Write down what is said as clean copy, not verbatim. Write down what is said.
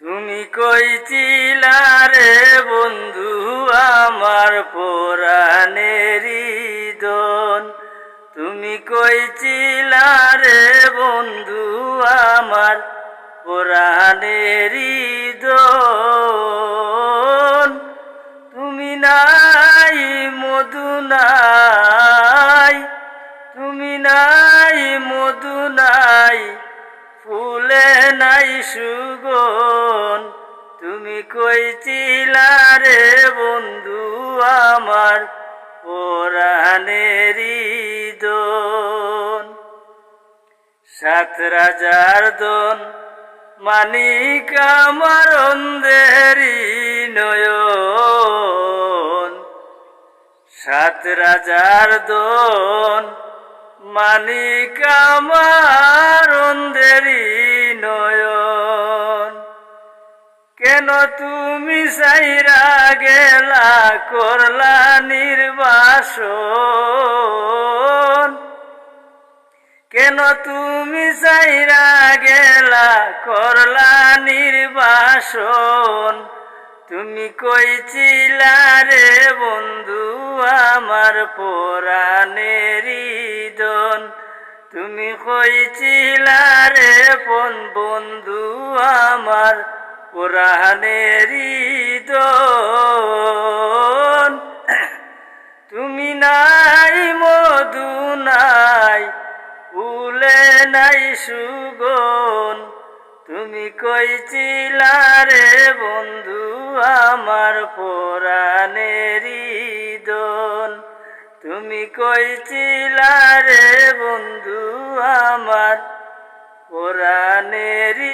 তুমি কইছিলা রে বন্ধু আমার পরাণেরই দন। তুমি কইছিলা রে বন্ধু আমার পরাণেরই দন। তুমি নাই মধু নাই, তুমি নাই মধু নাই, ফুলে নাই সুগন। তুমি কইছিলা রে বন্ধু আমার পরাণেরই দন। সাত রাজার দন মানিক আমার অন্ধেরি নয়ন। সাত রাজার দন মানিক আমার অন্ধেরি নয়ন। কেন তুমি সাইরা গেলা করলা নির্বাসন। কেন তুমি সাইরা গেলা করলা নির্বাসন। তুমি কইছিলা রে বন্ধু আমার পরাণেরই দন। তুমি কইছিলা রে বন্ধু আমার পরাণেরই দন। তুমি নাই মধু নাই, ফুলে নাই সুগন। তুমি কইছিলা রে বন্ধু আমার পরাণেরই দন। তুমি কইছিলা রে বন্ধু আমার পরাণেরই